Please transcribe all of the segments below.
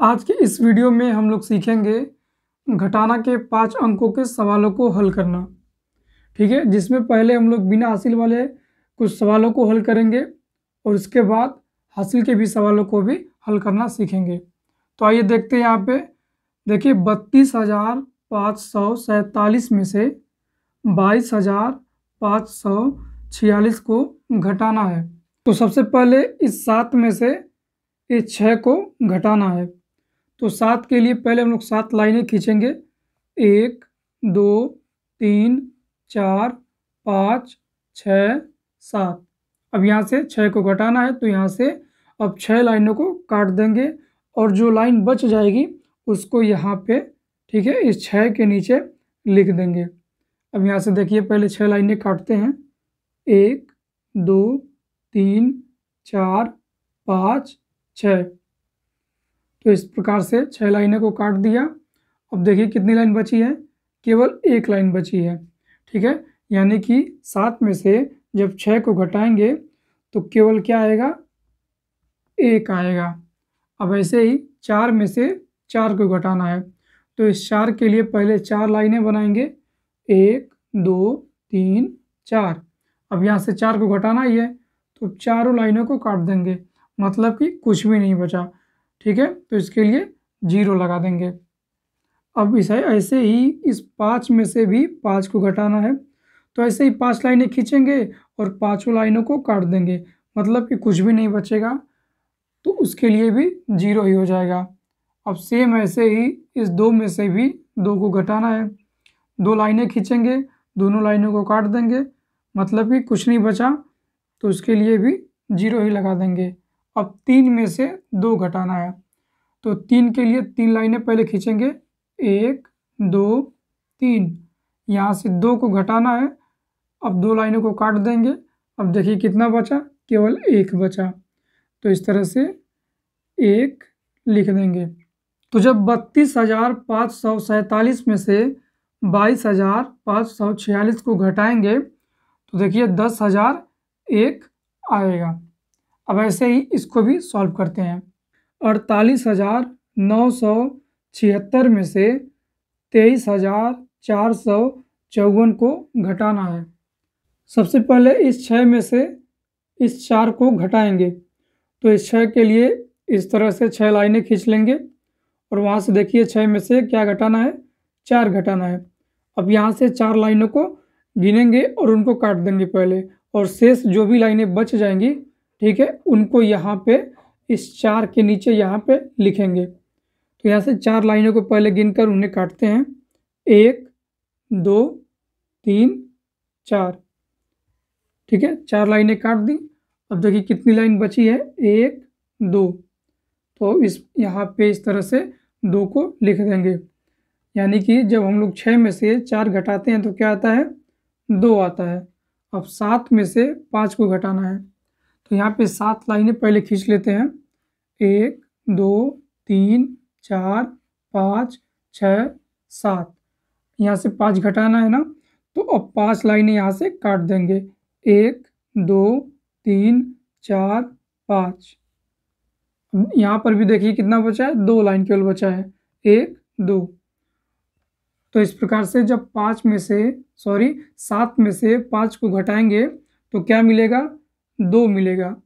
आज के इस वीडियो में हम लोग सीखेंगे घटाना के 5 अंकों के सवालों को हल करना। ठीक है, जिसमें पहले हम लोग बिना हासिल वाले कुछ सवालों को हल करेंगे और उसके बाद हासिल के भी सवालों को भी हल करना सीखेंगे। तो आइए देखते हैं। यहाँ पे देखिए 32,547 में से 22,546 को घटाना है। तो सबसे पहले इस 7 में से इस 6 को घटाना है। तो 7 के लिए पहले हम लोग 7 लाइनें खींचेंगे। 1 2 3 4 5 6 7। अब यहाँ से 6 को घटाना है, तो यहाँ से अब 6 लाइनों को काट देंगे और जो लाइन बच जाएगी उसको यहाँ पे, ठीक है, इस 6 के नीचे लिख देंगे। अब यहाँ से देखिए पहले 6 लाइनें काटते हैं। 1 2 3 4 5 6। तो इस प्रकार से 6 लाइनों को काट दिया। अब देखिए कितनी लाइन बची है, केवल 1 लाइन बची है। ठीक है, यानी कि 7 में से जब 6 को घटाएंगे तो केवल क्या आएगा, 1 आएगा। अब ऐसे ही 4 में से 4 को घटाना है, तो इस 4 के लिए पहले 4 लाइनें बनाएंगे। 1 2 3 4। अब यहाँ से 4 को घटाना ही है, तो चारों लाइनों को काट देंगे, मतलब कि कुछ भी नहीं बचा। ठीक है, तो इसके लिए 0 लगा देंगे। अब ऐसे ही इस 5 में से भी 5 को घटाना है, तो ऐसे ही 5 लाइनें खींचेंगे और 5 लाइनों को काट देंगे, मतलब कि कुछ भी नहीं बचेगा, तो उसके लिए भी 0 ही हो जाएगा। अब सेम ऐसे ही इस 2 में से भी 2 को घटाना है। 2 लाइनें खींचेंगे, दोनों लाइनों को काट देंगे, मतलब कि कुछ नहीं बचा, तो उसके लिए भी 0 ही लगा देंगे। अब 3 में से 2 घटाना है, तो 3 के लिए 3 लाइनें पहले खींचेंगे। 1 2 3। यहाँ से 2 को घटाना है, अब 2 लाइनों को काट देंगे। अब देखिए कितना बचा, केवल 1 बचा, तो इस तरह से 1 लिख देंगे। तो जब 32,547 में से 22,546 को घटाएंगे तो देखिए 10,001 आएगा। अब ऐसे ही इसको भी सॉल्व करते हैं। 48,976 में से 23,454 को घटाना है। सबसे पहले इस 6 में से इस 4 को घटाएंगे, तो इस 6 के लिए इस तरह से 6 लाइनें खींच लेंगे और वहाँ से देखिए 6 में से क्या घटाना है, 4 घटाना है। अब यहाँ से 4 लाइनों को गिनेंगे और उनको काट देंगे पहले, और शेष जो भी लाइनें बच जाएंगी, ठीक है, उनको यहाँ पे इस 4 के नीचे यहाँ पे लिखेंगे। तो यहाँ से 4 लाइनों को पहले गिनकर उन्हें काटते हैं। 1 2 3 4। ठीक है, 4 लाइनें काट दी। अब देखिए कितनी लाइन बची है, 1 2। तो इस यहाँ पे इस तरह से 2 को लिख देंगे, यानी कि जब हम लोग 6 में से 4 घटाते हैं तो क्या आता है, 2 आता है। अब 7 में से 5 को घटाना है, तो यहाँ पे 7 लाइनें पहले खींच लेते हैं। 1 2 3 4 5 6 7। यहाँ से 5 घटाना है ना, तो अब 5 लाइनें यहाँ से काट देंगे। 1 2 3 4 5। यहाँ पर भी देखिए कितना बचा है, 2 लाइन केवल बचा है, 1 2। तो इस प्रकार से जब 7 में से 5 को घटाएंगे तो क्या मिलेगा, 2 मिलेगा।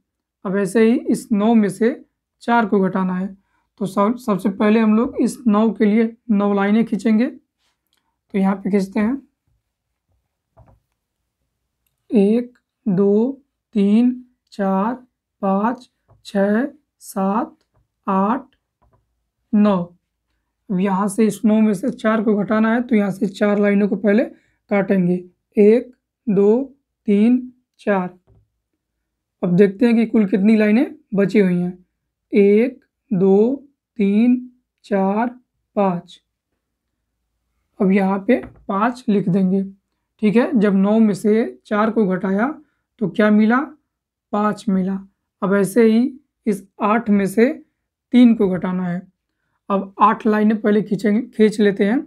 अब ऐसे ही इस 9 में से 4 को घटाना है, तो सबसे पहले हम लोग इस 9 के लिए 9 लाइनें खींचेंगे। तो यहाँ पे खींचते हैं। 1 2 3 4 5 6 7 8 9। अब यहाँ से इस 9 में से 4 को घटाना है, तो यहाँ से 4 लाइनों को पहले काटेंगे। 1 2 3 4। अब देखते हैं कि कुल कितनी लाइनें बची हुई हैं। 1 2 3 4 5। अब यहाँ पे 5 लिख देंगे। ठीक है, जब 9 में से 4 को घटाया तो क्या मिला, 5 मिला। अब ऐसे ही इस 8 में से 3 को घटाना है। अब 8 लाइनें पहले खींच लेते हैं।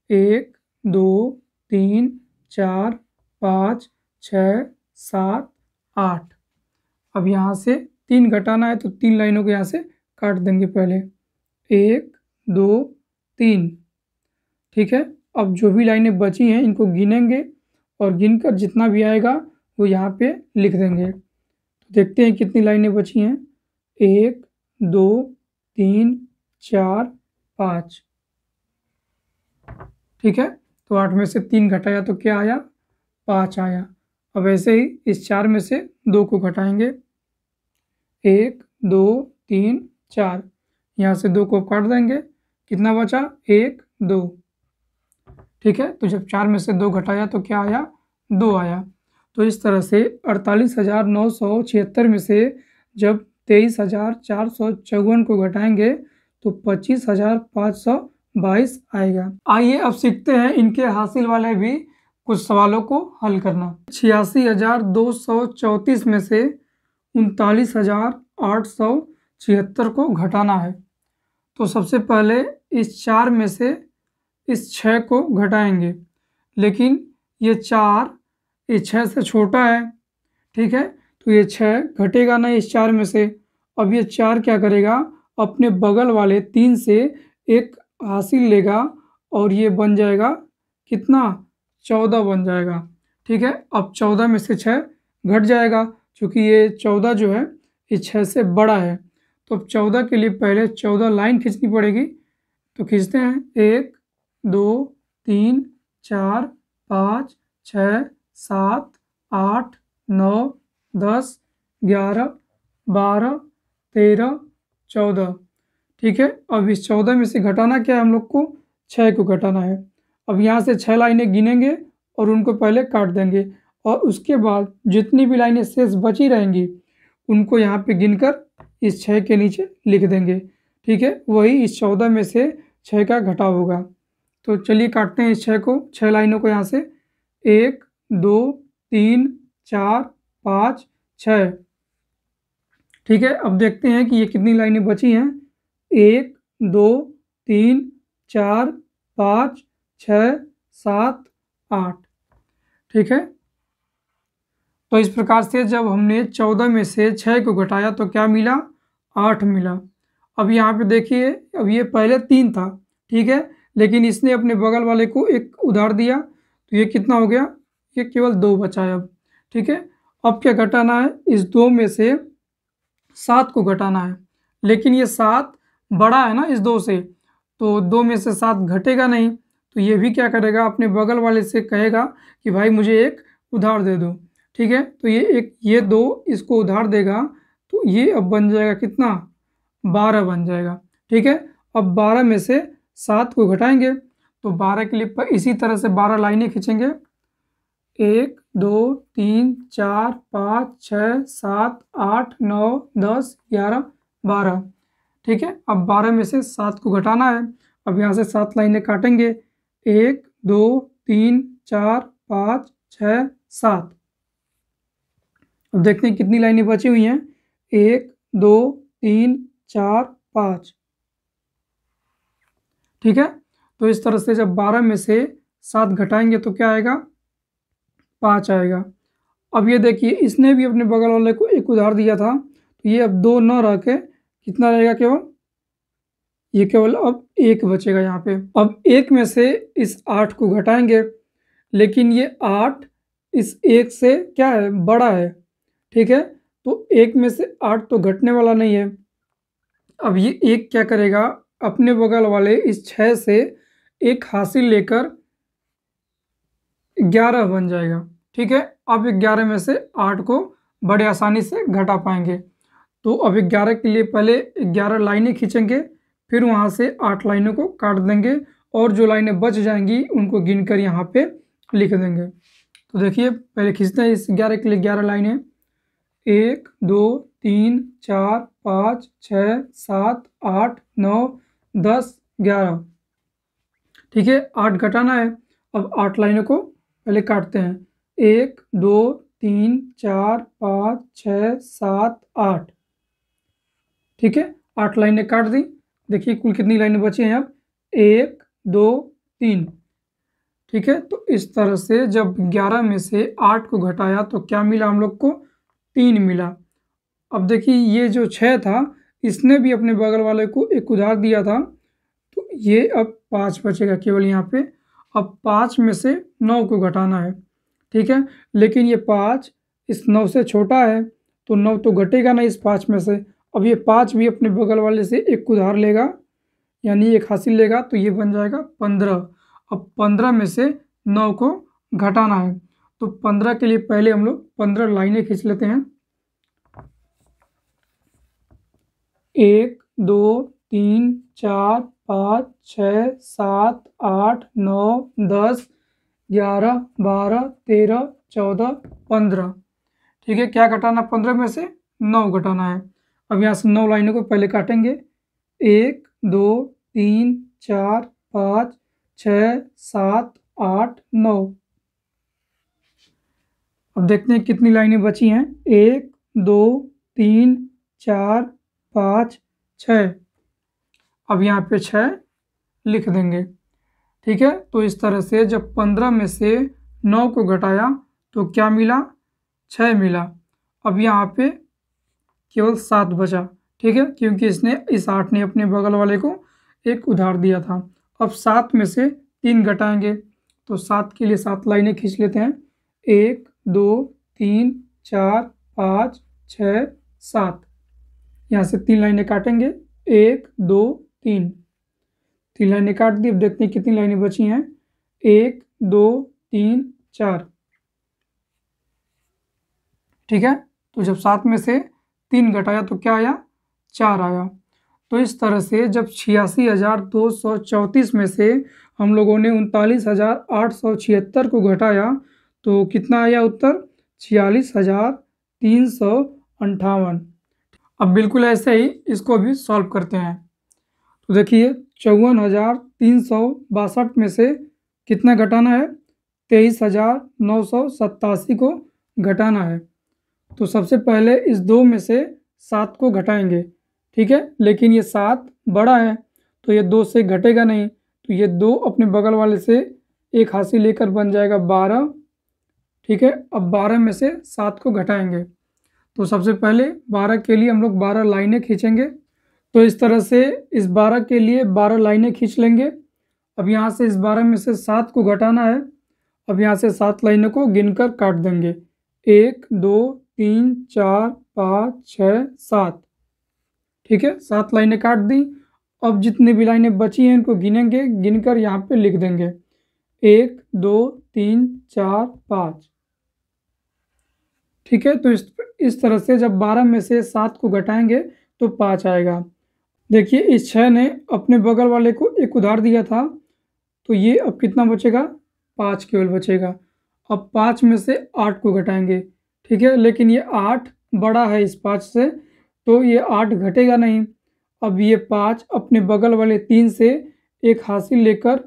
1 2 3 4 5 6 7 8। अब यहाँ से 3 घटाना है, तो 3 लाइनों को यहाँ से काट देंगे पहले। 1 2 3। ठीक है, अब जो भी लाइनें बची हैं इनको गिनेंगे और गिनकर जितना भी आएगा वो यहाँ पे लिख देंगे। तो देखते हैं कितनी लाइनें बची हैं। 1 2 3 4 5। ठीक है, तो 8 में से 3 घटाया तो क्या आया? 5 आया। अब ऐसे ही इस 4 में से 2 को घटाएंगे। 1 2 3 4। यहाँ से 2 को काट देंगे, कितना बचा? 1 2। ठीक है, तो जब 4 में से 2 घटाया तो क्या आया? 2 आया। तो इस तरह से 48,976 में से जब 23,454 को घटाएंगे तो 25,522 आएगा। आइए अब सीखते हैं इनके हासिल वाले भी कुछ सवालों को हल करना। 86,234 में से 39,876 को घटाना है। तो सबसे पहले इस 4 में से इस 6 को घटाएंगे, लेकिन ये 4 इस 6 से छोटा है। ठीक है, तो ये 6 घटेगा नहीं इस 4 में से। अब ये 4 क्या करेगा? अपने बगल वाले 3 से एक हासिल लेगा और ये बन जाएगा कितना? 14 बन जाएगा। ठीक है, अब 14 में से 6 घट जाएगा क्योंकि ये 14 जो है ये 6 से बड़ा है। तो अब 14 के लिए पहले 14 लाइन खींचनी पड़ेगी। तो खींचते हैं। 1 2 3 4 5 6 7 8 9 10 11 12 13 14। ठीक है, अब इस 14 में से घटाना क्या है हम लोग को? 6 को घटाना है। अब यहाँ से 6 लाइनें गिनेंगे और उनको पहले काट देंगे और उसके बाद जितनी भी लाइनें शेष बची रहेंगी उनको यहाँ पे गिनकर इस 6 के नीचे लिख देंगे। ठीक है, वही इस 14 में से 6 का घटाव होगा। तो चलिए काटते हैं इस 6 को, 6 लाइनों को यहाँ से। 1 2 3 4 5 6। ठीक है, अब देखते हैं कि ये कितनी लाइनें बची हैं। 1 2 3 4 5 6 7 8। ठीक है, तो इस प्रकार से जब हमने 14 में से 6 को घटाया तो क्या मिला? 8 मिला। अब यहाँ पे देखिए, अब ये पहले 3 था। ठीक है, लेकिन इसने अपने बगल वाले को 1 उधार दिया तो ये कितना हो गया? ये केवल 2 बचा है अब। ठीक है, अब क्या घटाना है? इस 2 में से 7 को घटाना है, लेकिन ये 7 बड़ा है ना इस 2 से, तो 2 में से 7 घटेगा नहीं। तो ये भी क्या करेगा? अपने बगल वाले से कहेगा कि भाई मुझे 1 उधार दे दो। ठीक है, तो ये 2 इसको उधार देगा तो ये अब बन जाएगा कितना? 12 बन जाएगा। ठीक है, अब 12 में से 7 को घटाएंगे तो 12 के लिए इसी तरह से 12 लाइनें खींचेंगे। 1 2 3 4 5 6 7 8 9 10 11 12। ठीक है, अब 12 में से 7 को घटाना है। अब यहाँ से 7 लाइनें काटेंगे। 1 2 3 4 5 6 7। अब देखते हैं कितनी लाइनें बची हुई हैं। 1 2 3 4 5। ठीक है, तो इस तरह से जब 12 में से 7 घटाएंगे तो क्या आएगा? 5 आएगा। अब ये देखिए, इसने भी अपने बगल वाले को 1 उधार दिया था तो ये अब 2 न रह के कितना रहेगा? केवल ये केवल अब 1 बचेगा यहाँ पे। अब 1 में से इस 8 को घटाएंगे, लेकिन ये 8 इस 1 से क्या है? बड़ा है। ठीक है, तो 1 में से 8 तो घटने वाला नहीं है। अब ये 1 क्या करेगा? अपने बगल वाले इस 6 से 1 हासिल लेकर 11 बन जाएगा। ठीक है, अब 11 में से 8 को बड़े आसानी से घटा पाएंगे। तो अब 11 के लिए पहले 11 लाइनें खींचेंगे, फिर वहाँ से 8 लाइनों को काट देंगे और जो लाइनें बच जाएंगी उनको गिनकर यहाँ पे लिख देंगे। तो देखिए, पहले खींचते हैं इस 11 के लिए 11 लाइनें। 1 2 3 4 5 6 7 8 9 10 11। ठीक है, 8 घटाना है। अब 8 लाइनों को पहले काटते हैं। 1 2 3 4 5 6 7 8। ठीक है, 8 लाइनें काट दी। देखिए कुल कितनी लाइनें बची हैं अब? 1 2 3। ठीक है, तो इस तरह से जब 11 में से 8 को घटाया तो क्या मिला हम लोग को? 3 मिला। अब देखिए, ये जो 6 था इसने भी अपने बगल वाले को एक उधार दिया था, तो ये अब 5 बचेगा केवल यहाँ पे। अब 5 में से 9 को घटाना है, ठीक है। लेकिन ये 5 इस 9 से छोटा है, तो 9 तो घटेगा ना इस 5 में से। अब ये 5 भी अपने बगल वाले से एक उधार लेगा, यानी एक हासिल लेगा, तो ये बन जाएगा 15। अब 15 में से 9 को घटाना है, तो 15 के लिए पहले हम लोग 15 लाइनें खींच लेते हैं। 1 2 3 4 5 6 7 8 9 10 11 12 13 14 15, ठीक है। क्या घटाना 15 में से? 9 घटाना है। अब यहाँ से 9 लाइनों को पहले काटेंगे। 1 2 3 4 5 6 7 8 9। अब देखते हैं कितनी लाइनें बची हैं। 1 2 3 4 5 6। अब यहाँ पे 6 लिख देंगे, ठीक है। तो इस तरह से जब 15 में से 9 को घटाया तो क्या मिला? 6 मिला। अब यहाँ पे केवल 7 बचा, ठीक है, क्योंकि इस 8 ने अपने बगल वाले को एक उधार दिया था। अब 7 में से 3 घटाएंगे, तो 7 के लिए 7 लाइनें खींच लेते हैं। 1 2 3 4 5 6 7। यहाँ से 3 लाइनें काटेंगे। 1 2 3 लाइनें काट दी। अब देखते हैं कितनी लाइनें बची हैं। 1 2 3 4, ठीक है। तो जब 7 में से 3 घटाया तो क्या आया? 4 आया। तो इस तरह से जब 86,234 में से हम लोगों ने 39,876 को घटाया तो कितना आया उत्तर? 46,358। अब बिल्कुल ऐसे ही इसको भी सॉल्व करते हैं। तो देखिए 54,362 में से कितना घटाना है? 23,987 को घटाना है। तो सबसे पहले इस 2 में से 7 को घटाएंगे, ठीक है। लेकिन ये 7 बड़ा है तो ये 2 से घटेगा नहीं, तो ये 2 अपने बगल वाले से एक हासिल लेकर बन जाएगा 12, ठीक है। अब 12 में से 7 को घटाएंगे, तो सबसे पहले 12 के लिए हम लोग 12 लाइनें खींचेंगे। तो इस तरह से इस 12 के लिए 12 लाइनें खींच लेंगे। अब यहाँ से इस 12 में से 7 को घटाना है। अब यहाँ से 7 लाइनों को गिनकर काट देंगे। 1 2 3 4 5 6 7, ठीक है। 7 लाइनें काट दी। अब जितनी भी लाइनें बची हैं इनको गिनेंगे, गिनकर यहाँ पे लिख देंगे। 1 2 3 4 5, ठीक है। तो इस तरह से जब 12 में से 7 को घटाएंगे तो 5 आएगा। देखिए इस 6 ने अपने बगल वाले को एक उधार दिया था, तो ये अब कितना बचेगा? 5 केवल बचेगा। अब 5 में से 8 को घटाएंगे, ठीक है। लेकिन ये 8 बड़ा है इस 5 से, तो ये 8 घटेगा नहीं। अब ये 5 अपने बगल वाले 3 से एक हासिल लेकर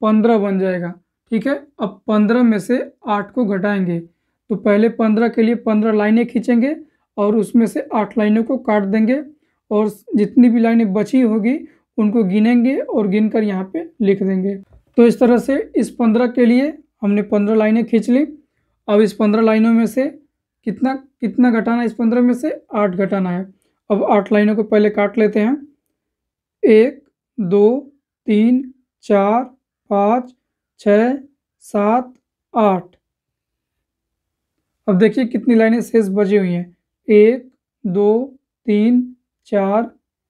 15 बन जाएगा, ठीक है। अब 15 में से 8 को घटाएंगे, तो पहले 15 के लिए 15 लाइनें खींचेंगे और उसमें से 8 लाइनों को काट देंगे, और जितनी भी लाइनें बची होगी उनको गिनेंगे और गिनकर यहाँ पे लिख देंगे। तो इस तरह से इस 15 के लिए हमने 15 लाइनें खींच ली। अब इस 15 लाइनों में से कितना घटाना है? इस 15 में से 8 घटाना है। अब 8 लाइनों को पहले काट लेते हैं। 1 2 3 4 5 6 7 8। अब देखिए कितनी लाइनें शेष बची हुई हैं। 1 2 3 4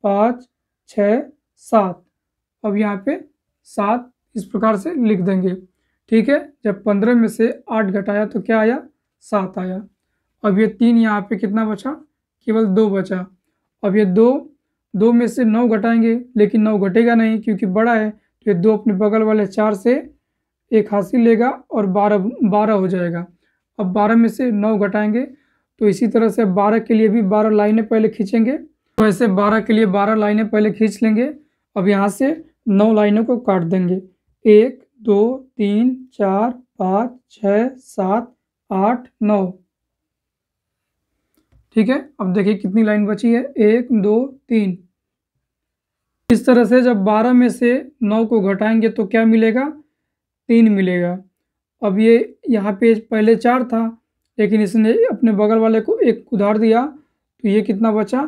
5 6 7। अब यहाँ पे 7 इस प्रकार से लिख देंगे, ठीक है। जब 15 में से 8 घटाया तो क्या आया? 7 आया। अब ये 3 यहाँ पे कितना बचा? केवल 2 बचा। अब ये 2 में से 9 घटाएंगे, लेकिन 9 घटेगा नहीं क्योंकि बड़ा है, तो ये 2 अपने बगल वाले 4 से एक हासिल लेगा और 12 हो जाएगा। अब 12 में से 9 घटाएंगे, तो इसी तरह से 12 के लिए भी 12 लाइनें पहले खींचेंगे। तो ऐसे 12 के लिए 12 लाइनें पहले खींच लेंगे। अब यहाँ से 9 लाइनों को काट देंगे। 1 2 3 4 5 6 7 8 9, ठीक है। अब देखिए कितनी लाइन बची है। 1 2 3। इस तरह से जब 12 में से 9 को घटाएंगे तो क्या मिलेगा? 3 मिलेगा। अब ये यहाँ पे पहले 4 था, लेकिन इसने अपने बगल वाले को एक उधार दिया, तो ये कितना बचा?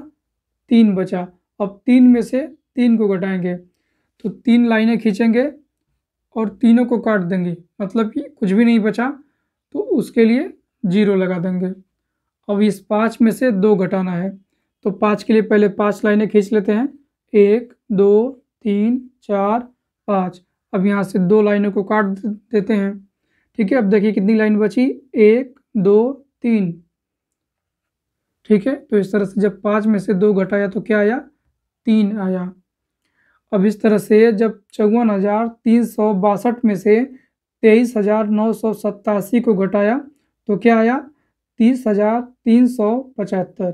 3 बचा। अब 3 में से 3 को घटाएंगे तो 3 लाइनें खींचेंगे और तीनों को काट देंगे, मतलब कि कुछ भी नहीं बचा, तो उसके लिए 0 लगा देंगे। अब इस 5 में से 2 घटाना है, तो 5 के लिए पहले 5 लाइनें खींच लेते हैं, 1 2 3 4 5। अब यहाँ से 2 लाइनों को काट देते हैं। ठीक है, अब देखिए कितनी लाइन बची, 1 2 3। ठीक है, तो इस तरह से जब 5 में से 2 घटाया तो क्या आया, 3 आया। अब इस तरह से जब 54,362 में से 23,987 को घटाया तो क्या आया, 30,375।